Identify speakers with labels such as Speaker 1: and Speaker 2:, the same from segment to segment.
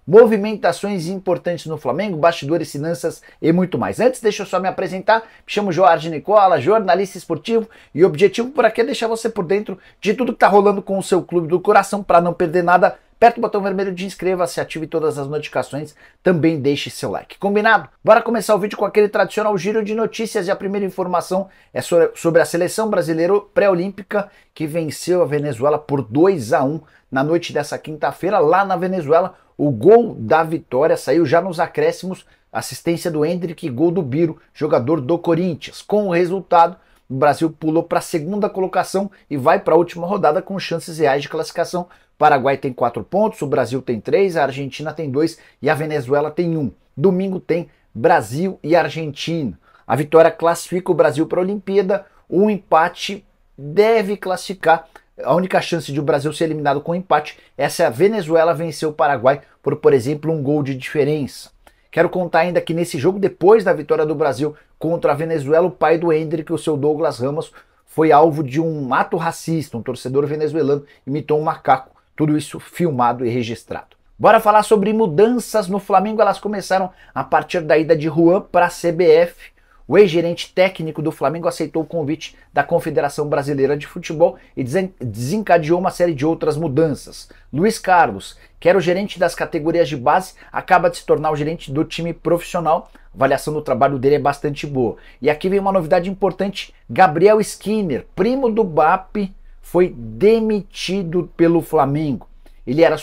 Speaker 1: movimentações importantes no Flamengo, bastidores, finanças e muito mais. Antes, deixa eu só me apresentar. Me chamo Jorge Nicola, jornalista esportivo, e o objetivo por aqui é deixar você por dentro de tudo que está rolando com o seu clube do coração para não perder nada. Aperta o botão vermelho de inscreva-se, ative todas as notificações, também deixe seu like. Combinado? Bora começar o vídeo com aquele tradicional giro de notícias, e a primeira informação é sobre a seleção brasileira pré-olímpica que venceu a Venezuela por 2-1 na noite dessa quinta-feira lá na Venezuela. O gol da vitória saiu já nos acréscimos, assistência do Endrick e gol do Biro, jogador do Corinthians. Com o resultado, o Brasil pulou para a segunda colocação e vai para a última rodada com chances reais de classificação. O Paraguai tem 4 pontos, o Brasil tem 3, a Argentina tem 2 e a Venezuela tem 1. Domingo tem Brasil e Argentina. A vitória classifica o Brasil para a Olimpíada, o empate deve classificar. A única chance de o Brasil ser eliminado com empate é se a Venezuela vencer o Paraguai por exemplo, um gol de diferença. Quero contar ainda que nesse jogo, depois da vitória do Brasil contra a Venezuela, o pai do Endrick, o seu Douglas Ramos, foi alvo de um ato racista. Um torcedor venezuelano imitou um macaco. Tudo isso filmado e registrado. Bora falar sobre mudanças no Flamengo. Elas começaram a partir da ida de Juan para a CBF. O ex-gerente técnico do Flamengo aceitou o convite da Confederação Brasileira de Futebol e desencadeou uma série de outras mudanças. Luiz Carlos, que era o gerente das categorias de base, acaba de se tornar o gerente do time profissional. A avaliação do trabalho dele é bastante boa. E aqui vem uma novidade importante. Gabriel Skinner, primo do BAP, foi demitido pelo Flamengo. Ele era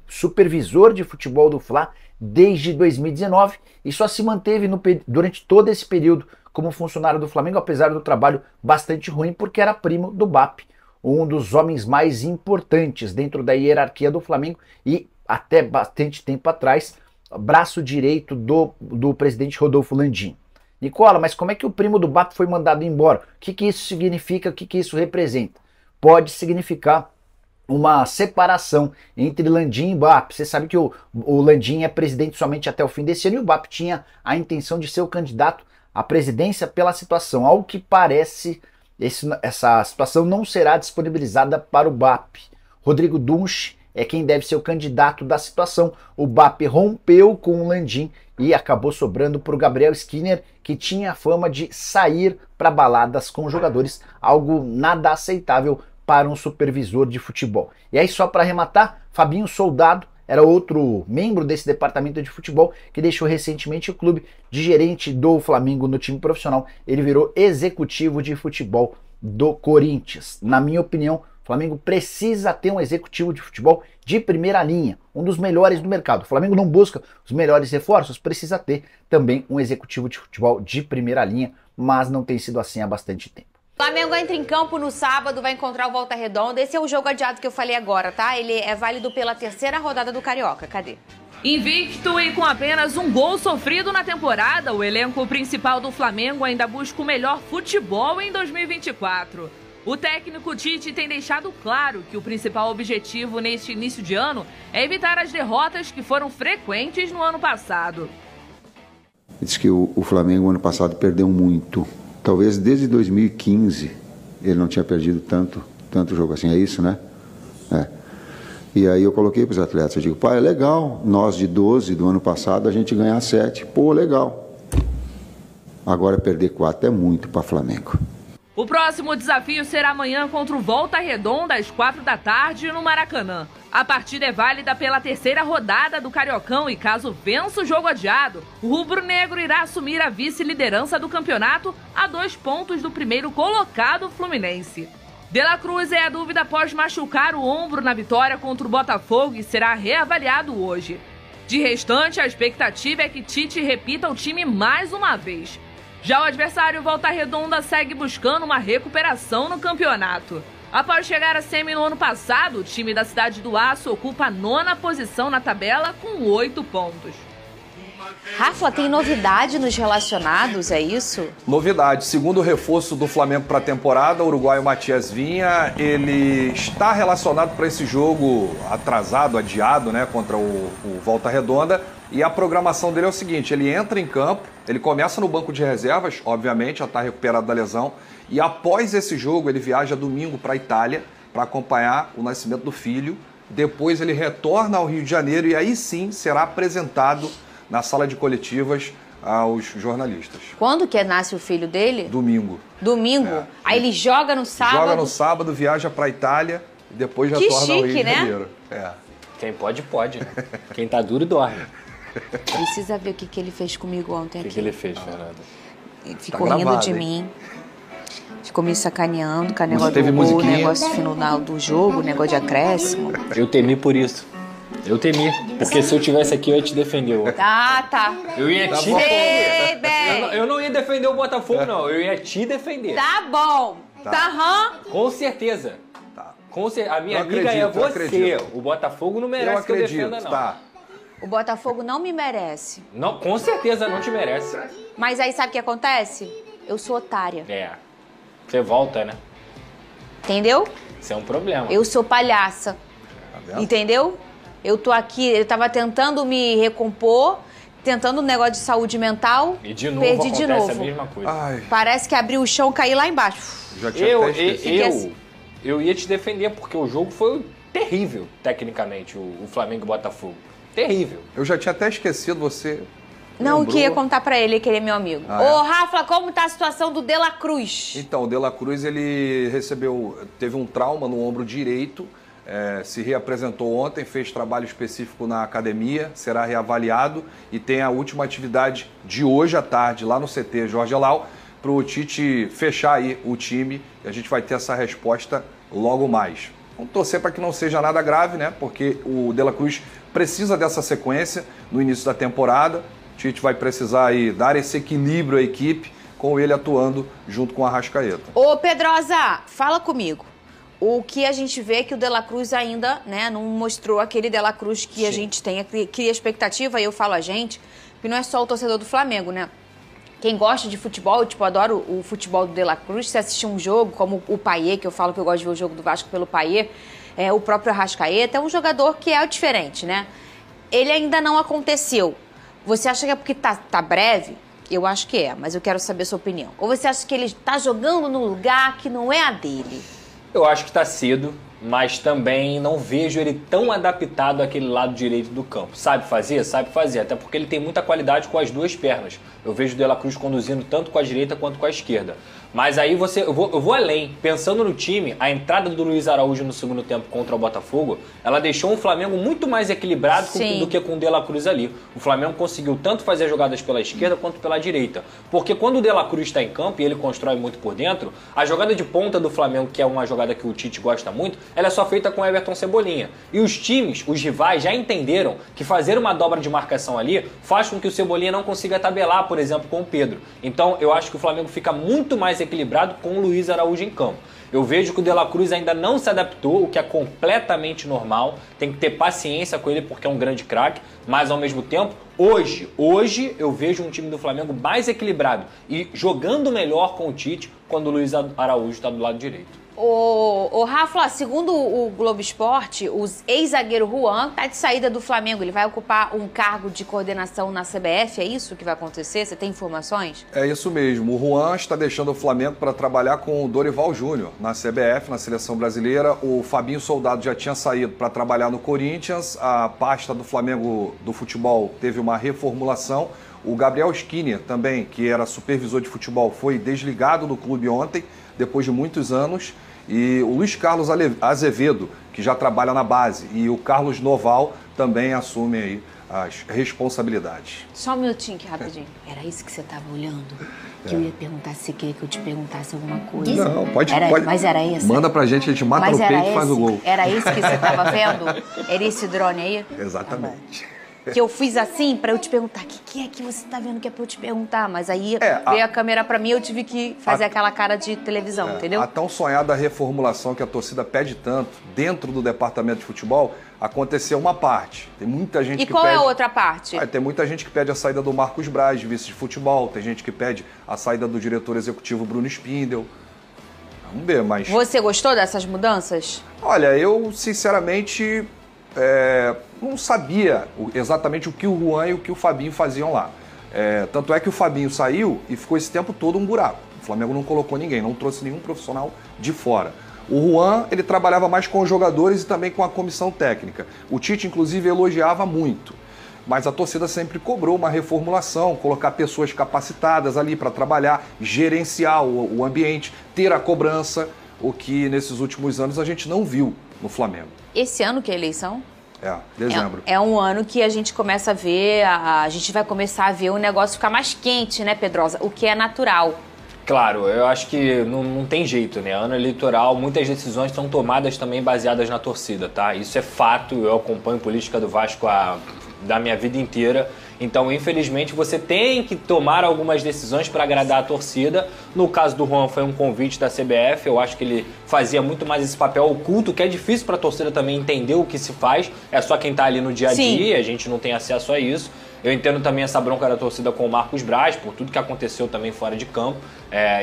Speaker 1: supervisor de futebol do Fla desde 2019 e só se manteve durante todo esse período como funcionário do Flamengo, apesar do trabalho bastante ruim, porque era primo do BAP, um dos homens mais importantes dentro da hierarquia do Flamengo e até bastante tempo atrás, braço direito do presidente Rodolfo Landim. Nicola, mas como é que o primo do BAP foi mandado embora? O que isso significa? O que isso representa? Pode significar uma separação entre Landim e BAP. Você sabe que o Landim é presidente somente até o fim desse ano e o BAP tinha a intenção de ser o candidato à presidência pela situação. Ao que parece, essa situação não será disponibilizada para o BAP. Rodrigo Dunche é quem deve ser o candidato da situação. O BAP rompeu com o Landim e acabou sobrando para o Gabriel Skinner, que tinha a fama de sair para baladas com jogadores, algo nada aceitável para um supervisor de futebol. E aí, só para arrematar, Fabinho Soldado era outro membro desse departamento de futebol que deixou recentemente o clube. De gerente do Flamengo no time profissional, ele virou executivo de futebol do Corinthians. Na minha opinião, o Flamengo precisa ter um executivo de futebol de primeira linha, um dos melhores do mercado. O Flamengo não busca os melhores reforços, precisa ter também um executivo de futebol de primeira linha, mas não tem sido assim há bastante tempo.
Speaker 2: O Flamengo entra em campo no sábado, vai encontrar o Volta Redonda. Esse é o jogo adiado que eu falei agora, tá? Ele é válido pela terceira rodada do Carioca. Cadê?
Speaker 3: Invicto e com apenas um gol sofrido na temporada, o elenco principal do Flamengo ainda busca o melhor futebol em 2024. O técnico Tite tem deixado claro que o principal objetivo neste início de ano é evitar as derrotas que foram frequentes no ano passado.
Speaker 4: Diz que o Flamengo ano passado perdeu muito. Talvez desde 2015 ele não tinha perdido tanto jogo assim, é isso, né? É. E aí eu coloquei para os atletas, eu digo, pai, é legal, nós de 12 do ano passado a gente ganhar 7, pô, legal. Agora perder 4 é muito para Flamengo.
Speaker 3: O próximo desafio será amanhã contra o Volta Redonda às 4 da tarde no Maracanã. A partida é válida pela terceira rodada do Cariocão e caso vença o jogo adiado, o rubro-negro irá assumir a vice-liderança do campeonato a 2 pontos do primeiro colocado Fluminense. De La Cruz é a dúvida após machucar o ombro na vitória contra o Botafogo e será reavaliado hoje. De restante, a expectativa é que Tite repita o time mais uma vez. Já o adversário Volta Redonda segue buscando uma recuperação no campeonato. Após chegar à semi no ano passado, o time da Cidade do Aço ocupa a 9ª posição na tabela com 8 pontos.
Speaker 2: Rafa, tem novidade nos relacionados, é isso?
Speaker 5: Novidade. Segundo o reforço do Flamengo para a temporada, o uruguaio Matias Vinha, ele está relacionado para esse jogo atrasado, adiado, né, contra o Volta Redonda. E a programação dele é o seguinte, ele entra em campo, ele começa no banco de reservas, obviamente, já está recuperado da lesão. E após esse jogo, ele viaja domingo para a Itália para acompanhar o nascimento do filho depois ele retorna ao Rio de Janeiro e aí sim será apresentado na sala de coletivas aos jornalistas.
Speaker 2: Quando que nasce o filho dele?
Speaker 5: Domingo.
Speaker 2: Domingo? Aí ele joga no sábado?
Speaker 5: Joga no sábado, viaja para a Itália e depois retorna ao Rio de Janeiro.
Speaker 6: Quem pode, pode. Quem tá duro, dorme.
Speaker 2: Precisa ver o que ele fez comigo ontem aqui.
Speaker 6: O que ele fez, Fernanda?
Speaker 2: Ele ficou rindo de mim. Ficou me sacaneando com o negócio
Speaker 5: teve
Speaker 2: do gol,
Speaker 5: musiquinha?
Speaker 2: negócio final do jogo, negócio de acréscimo.
Speaker 6: Eu temi por isso. Eu temi. Porque se eu tivesse aqui, eu ia te defender.
Speaker 2: Tá.
Speaker 6: Eu ia te
Speaker 2: Sei
Speaker 6: defender.
Speaker 2: bem.
Speaker 6: Eu não ia defender o Botafogo, não. Eu ia te defender.
Speaker 2: Tá bom. Tá.
Speaker 6: Com certeza.
Speaker 5: Tá.
Speaker 6: A minha
Speaker 5: Eu
Speaker 6: amiga é
Speaker 5: acredito, eu
Speaker 6: você.
Speaker 5: acredito.
Speaker 6: O Botafogo não merece
Speaker 5: Eu acredito,
Speaker 6: que eu defenda, não.
Speaker 5: tá.
Speaker 2: O Botafogo não me merece.
Speaker 6: Não, com certeza não te merece.
Speaker 2: Mas aí sabe o que acontece? Eu sou otária.
Speaker 6: Você volta, né?
Speaker 2: Entendeu?
Speaker 6: Isso é um problema.
Speaker 2: Eu sou palhaça.
Speaker 5: Tá vendo?
Speaker 2: Entendeu? Eu tô aqui, eu tava tentando me recompor, tentando um negócio de saúde mental.
Speaker 6: E de novo
Speaker 2: perdi
Speaker 6: acontece
Speaker 2: de novo.
Speaker 6: a mesma coisa.
Speaker 5: Ai,
Speaker 2: Parece que abriu o chão e caí lá embaixo.
Speaker 5: já tinha até esquecido.
Speaker 6: Eu ia te defender porque o jogo foi terrível, tecnicamente, o Flamengo e o Botafogo. Terrível.
Speaker 5: Eu já tinha até esquecido, você
Speaker 2: Não,
Speaker 5: lembrou.
Speaker 2: eu queria contar pra ele que ele é meu amigo. Ô, Rafa, como tá a situação do De La Cruz?
Speaker 5: Então, o De La Cruz, ele teve um trauma no ombro direito, se reapresentou ontem, fez trabalho específico na academia, será reavaliado e tem a última atividade de hoje à tarde lá no CT Jorge Elal, para o Tite fechar aí o time e a gente vai ter essa resposta logo mais. Vamos torcer para que não seja nada grave, né? Porque o De La Cruz precisa dessa sequência no início da temporada. O Tite vai precisar aí dar esse equilíbrio à equipe, com ele atuando junto com a Arrascaeta.
Speaker 2: Ô, Pedrosa, fala comigo. O que a gente vê é que o De La Cruz ainda, né, não mostrou aquele De La Cruz que a gente tem, cria expectativa, e eu falo a gente, que não é só o torcedor do Flamengo, né? Quem gosta de futebol, tipo, adoro o futebol do De La Cruz, se assistir um jogo, como o Payet, que eu falo que eu gosto de ver o jogo do Vasco pelo Payet, o próprio Arrascaeta, é um jogador que é diferente, né? Ele ainda não aconteceu. Você acha que é porque tá breve? Eu acho que é, mas eu quero saber a sua opinião. Ou você acha que ele tá jogando num lugar que não é a dele?
Speaker 6: Eu acho que tá cedo, mas também não vejo ele tão adaptado àquele lado direito do campo. Sabe fazer? Sabe fazer, até porque ele tem muita qualidade com as duas pernas. Eu vejo o De La Cruz conduzindo tanto com a direita quanto com a esquerda. Mas aí eu vou além. Pensando no time, a entrada do Luiz Araújo no segundo tempo contra o Botafogo, ela deixou um Flamengo muito mais equilibrado do que com o De La Cruz ali. O Flamengo conseguiu tanto fazer jogadas pela esquerda quanto pela direita. Porque quando o De La Cruz está em campo e ele constrói muito por dentro, a jogada de ponta do Flamengo, que é uma jogada que o Tite gosta muito, ela é só feita com o Everton Cebolinha. E os times, os rivais, já entenderam que fazer uma dobra de marcação ali faz com que o Cebolinha não consiga tabelar, por exemplo, com o Pedro. Então eu acho que o Flamengo fica muito mais equilibrado com o Luiz Araújo em campo. Eu vejo que o De La Cruz ainda não se adaptou, o que é completamente normal. Tem que ter paciência com ele porque é um grande craque, mas ao mesmo tempo, hoje eu vejo um time do Flamengo mais equilibrado e jogando melhor com o Tite quando o Luiz Araújo está do lado direito.
Speaker 2: Ô, Rafa, segundo o Globo Esporte, o ex-zagueiro Juan tá de saída do Flamengo. Ele vai ocupar um cargo de coordenação na CBF, é isso que vai acontecer? Você tem informações?
Speaker 5: É isso mesmo. O Juan está deixando o Flamengo para trabalhar com o Dorival Júnior na CBF, na Seleção Brasileira. O Fabinho Soldado já tinha saído para trabalhar no Corinthians. A pasta do Flamengo do futebol teve uma reformulação. O Gabriel Skinner também, que era supervisor de futebol, foi desligado do clube ontem, depois de muitos anos. E o Luiz Carlos Azevedo, que já trabalha na base, e o Carlos Noval também assumem aí as responsabilidades.
Speaker 2: Só um minutinho aqui, rapidinho. Era isso que você estava olhando? Que eu ia perguntar se você queria que eu te perguntasse alguma coisa.
Speaker 5: Não, pode.
Speaker 2: Mas era esse?
Speaker 5: Manda pra gente, a gente mata no peito e faz o gol.
Speaker 2: Era esse que você estava vendo? Era esse drone aí?
Speaker 5: Exatamente.
Speaker 2: Que eu fiz assim pra eu te perguntar, o que é que você tá vendo que é pra eu te perguntar? Mas aí veio a câmera pra mim e eu tive que fazer aquela cara de televisão, entendeu?
Speaker 5: A tão sonhada reformulação que a torcida pede tanto dentro do departamento de futebol, aconteceu uma parte. Tem muita gente que pede...
Speaker 2: E qual é a outra parte?
Speaker 5: Tem muita gente que pede a saída do Marcos Braz, vice de futebol. Tem gente que pede a saída do diretor executivo Bruno Spindel. Vamos ver, mas...
Speaker 2: Você gostou dessas mudanças?
Speaker 5: Olha, eu sinceramente... não sabia exatamente o que o Juan e o que o Fabinho faziam lá. Tanto é que o Fabinho saiu e ficou esse tempo todo um buraco. O Flamengo não colocou ninguém, não trouxe nenhum profissional de fora. O Juan, ele trabalhava mais com os jogadores e também com a comissão técnica. O Tite, inclusive, elogiava muito. Mas a torcida sempre cobrou uma reformulação, colocar pessoas capacitadas ali para trabalhar, gerenciar o ambiente, ter a cobrança, o que nesses últimos anos a gente não viu no Flamengo.
Speaker 2: Esse ano que é a eleição?
Speaker 5: Dezembro.
Speaker 2: É um ano que a gente começa a ver, a gente vai começar a ver o negócio ficar mais quente, né, Pedrosa? O que é natural.
Speaker 6: Claro, eu acho que não tem jeito, né? Ano eleitoral, muitas decisões são tomadas também baseadas na torcida, tá? Isso é fato, eu acompanho política do Vasco da minha vida inteira. Então, infelizmente, você tem que tomar algumas decisões para agradar a torcida. No caso do Juan, foi um convite da CBF. Eu acho que ele fazia muito mais esse papel oculto, que é difícil para a torcida também entender o que se faz. É só quem está ali no dia a dia, a gente não tem acesso a isso. Eu entendo também essa bronca da torcida com o Marcos Braz, por tudo que aconteceu também fora de campo.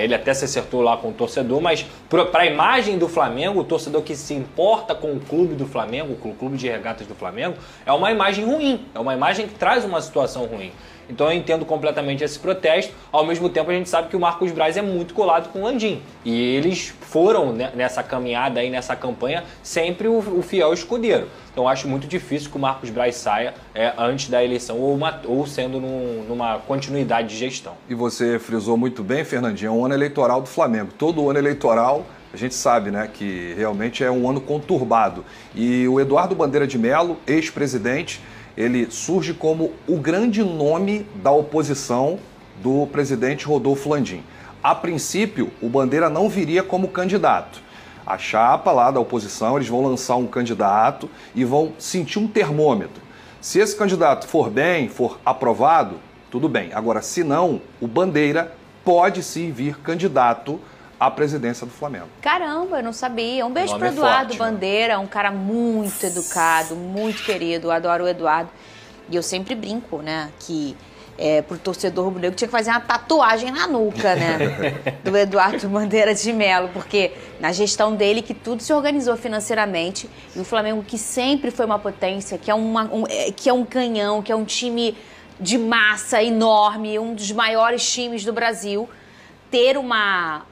Speaker 6: Ele até se acertou lá com o torcedor, mas para a imagem do Flamengo, o torcedor que se importa com o clube do Flamengo, com o clube de regatas do Flamengo, é uma imagem ruim, é uma imagem que traz uma situação ruim. Então eu entendo completamente esse protesto. Ao mesmo tempo a gente sabe que o Marcos Braz é muito colado com o Landim. E eles foram nessa caminhada aí, nessa campanha, sempre o fiel escudeiro. Então eu acho muito difícil que o Marcos Braz saia antes da eleição ou sendo numa continuidade de gestão.
Speaker 5: E você frisou muito bem, Fernandinho, é um ano eleitoral do Flamengo. Todo ano eleitoral a gente sabe, né, que realmente é um ano conturbado. E o Eduardo Bandeira de Mello, ex-presidente, ele surge como o grande nome da oposição do presidente Rodolfo Landim. A princípio, o Bandeira não viria como candidato. A chapa lá da oposição, eles vão lançar um candidato e vão sentir um termômetro. Se esse candidato for bem, for aprovado, tudo bem. Agora, se não, o Bandeira pode sim vir candidato à presidência do Flamengo.
Speaker 2: Caramba, eu não sabia. Um beijo pro Eduardo Bandeira, um cara muito educado, muito querido, eu adoro o Eduardo. E eu sempre brinco, né, que pro torcedor rubro-negro tinha que fazer uma tatuagem na nuca, né, do Eduardo Bandeira de Mello, porque na gestão dele que tudo se organizou financeiramente e o Flamengo, que sempre foi uma potência, que é um canhão, que é um time de massa enorme, um dos maiores times do Brasil, ter uma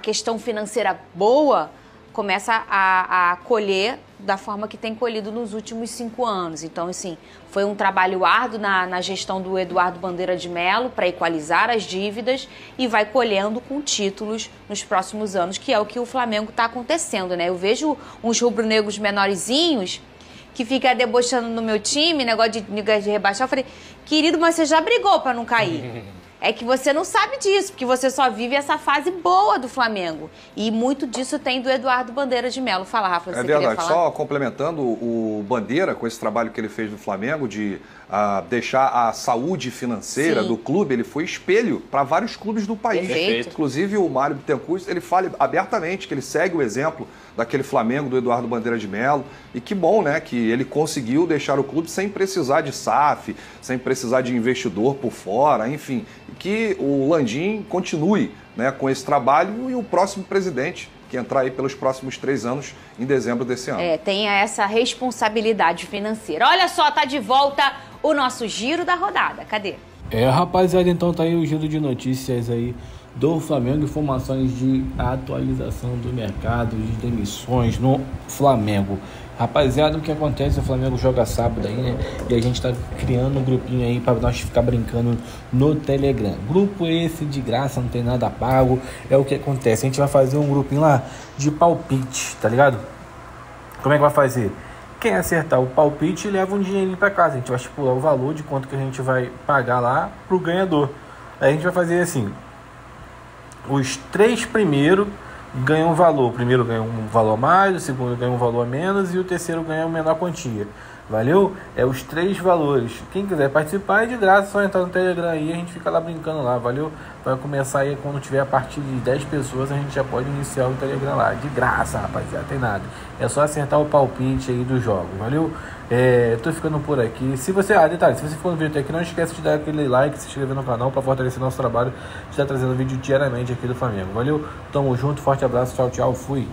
Speaker 2: questão financeira boa, começa a colher da forma que tem colhido nos últimos 5 anos. Então, assim, foi um trabalho árduo na gestão do Eduardo Bandeira de Mello para equalizar as dívidas e vai colhendo com títulos nos próximos anos, que é o que o Flamengo está acontecendo, né? Eu vejo uns rubro-negros menorzinhos que fica debochando no meu time, negócio de rebaixar. Eu falei, querido, mas você já brigou para não cair. É que você não sabe disso, porque você só vive essa fase boa do Flamengo. E muito disso tem do Eduardo Bandeira de Mello. Fala, Rafa, você queria falar? É verdade,
Speaker 5: só complementando o Bandeira, com esse trabalho que ele fez no Flamengo, de deixar a saúde financeira do clube, ele foi espelho para vários clubes do país.
Speaker 2: Perfeito.
Speaker 5: Inclusive o Mário Bittencourt, ele fala abertamente que ele segue o exemplo daquele Flamengo do Eduardo Bandeira de Mello. E que bom, né, que ele conseguiu deixar o clube sem precisar de SAF, sem precisar de investidor por fora, enfim. E que o Landim continue, né, com esse trabalho e o próximo presidente que entrar aí pelos próximos 3 anos em dezembro desse ano.
Speaker 2: Tenha essa responsabilidade financeira. Olha só, tá de volta o nosso giro da rodada. Cadê?
Speaker 7: Rapaziada, então tá aí o giro de notícias aí do Flamengo, informações de atualização do mercado, de demissões no Flamengo. Rapaziada, o que acontece? O Flamengo joga sábado aí, né? E a gente tá criando um grupinho aí pra nós ficar brincando no Telegram. Grupo esse de graça, não tem nada pago. É o que acontece. A gente vai fazer um grupinho lá de palpite, tá ligado? Como é que vai fazer? Quem acertar o palpite leva um dinheirinho pra casa. A gente vai estipular o valor de quanto que a gente vai pagar lá pro ganhador. Aí a gente vai fazer assim: os 3 primeiros ganham um valor. O primeiro ganha um valor a mais, o segundo ganha um valor a menos e o terceiro ganha uma menor quantia. Valeu? Os 3 valores. Quem quiser participar é de graça, só entrar no Telegram aí, a gente fica lá brincando lá, valeu? Vai começar aí quando tiver a partir de 10 pessoas, a gente já pode iniciar o Telegram lá, de graça, rapaziada, tem nada. É só acertar o palpite aí do jogo, valeu? Tô ficando por aqui. Se você, detalhe, se você for no vídeo até aqui, não esquece de dar aquele like, se inscrever no canal para fortalecer nosso trabalho de estar trazendo vídeo diariamente aqui do Flamengo, valeu? Tamo junto, forte abraço, tchau, tchau, fui!